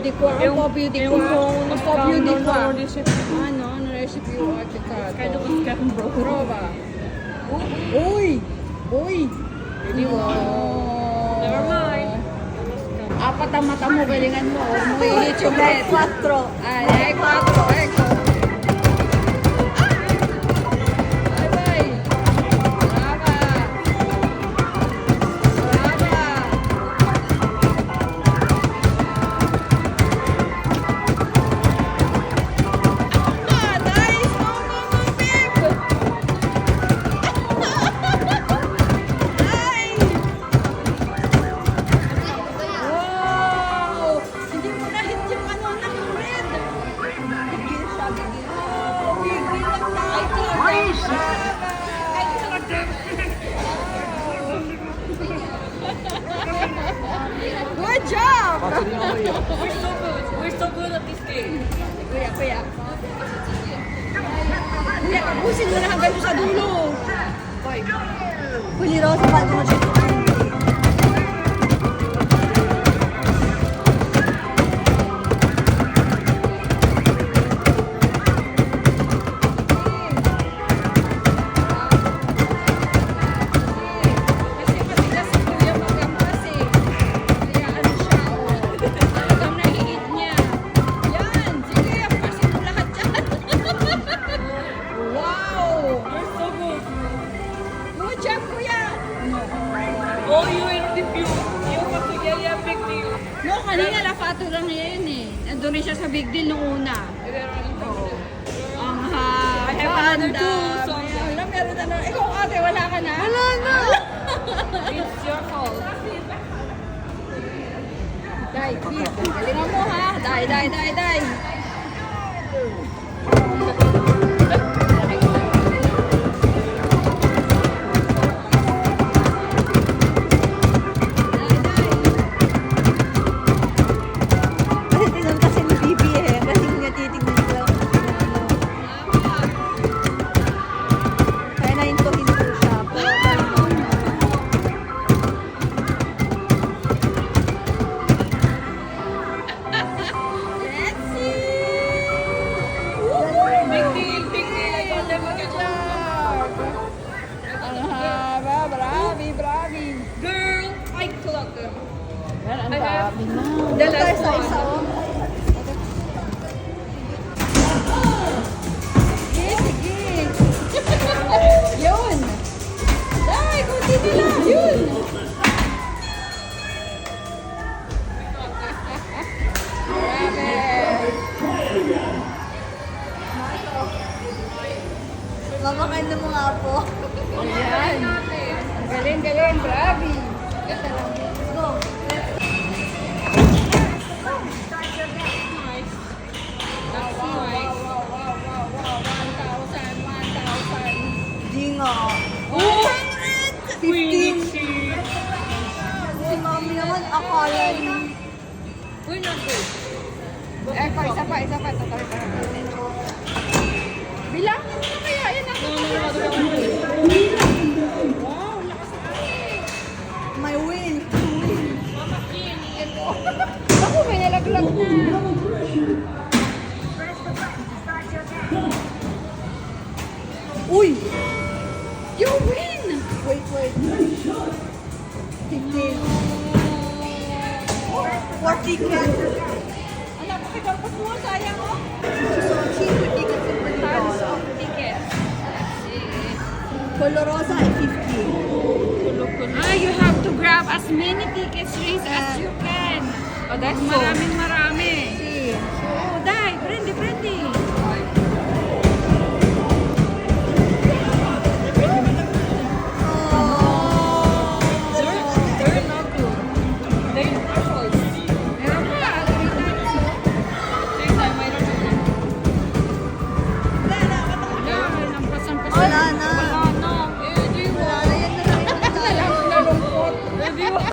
di qua, un po' più di qua, un po' più di qua. non riesce più. Ah no, non riesci più a cercato. Kind of a scam, bro. Prova. Uy! Uy! Wow! Never mind. Apat ang mata mo, galingan mo. Umuhihit yung Like head. 4. Ay, 4. Eko. Bye-bye. Brava. Brava. Ah, nice. Go, go, go, babe. Nice. Wow! Hindi mo na-hit yung ano ng red. Bigil siya, bigil. Oh, bigil lang tayo. Good job! We're so good. We're so good at this game. Kuya, kuya. Kuya, tapusin mo na hanggang sa dulo. Huli raw sa bago mo siya. Kasi matigas si kuya magkapas eh. Kaya ano siya, oh. Hanggang nahihit niya. Yan, sige, pasin mo lahat dyan. Wow! We're so good. Good job, kuya! Oh, you will review. You have to get a big deal. No, kanina napato lang niya yun eh. Nandun rin siya sa big deal nung una. Ang haba. I have another ang two, dami. so- Wala, meron na na. Ikaw ate, wala ka na? Wala na. It's your fault. Day, Pete. Galingan mo ha. Day, day, day, day. Kasi tinan kasi ni Bibi eh. Kasi nga titignan ko. Kaya naintuhin ko siya. Let's see. Big deal, big deal. I told them Good again. job. Ang haba. Bravi, bravi. Girl, I clocked them. Yan, ang I have- dami na. The Tayo last sa one. isa oh. Sige, sige. Yun. Day, kunti na lang. Yun. Grabe. Mamakain mo nga po. Ayan. Galing, galing. Bravi. Go. Wow, wow, wow, wow, wow, wow. 1,000. Di nga. Oh, 15. Quincy. Si mami naman akala niya. We're not good. Eh, isa pa. Tatawin pa natin. Bilangin mo na kaya. Yan ang Wow, lakas na My win. To win. Ako, may nalaglag na. Uy! You win! Wait. 15. 4 tickets. Anak, pakidapat mo. Sayang oh. So, cheap tickets in Tons Colorosa. of tickets. Colorosa ay 50. You have to grab as many tickets, Reese, as you can. Oh, that's so. Maraming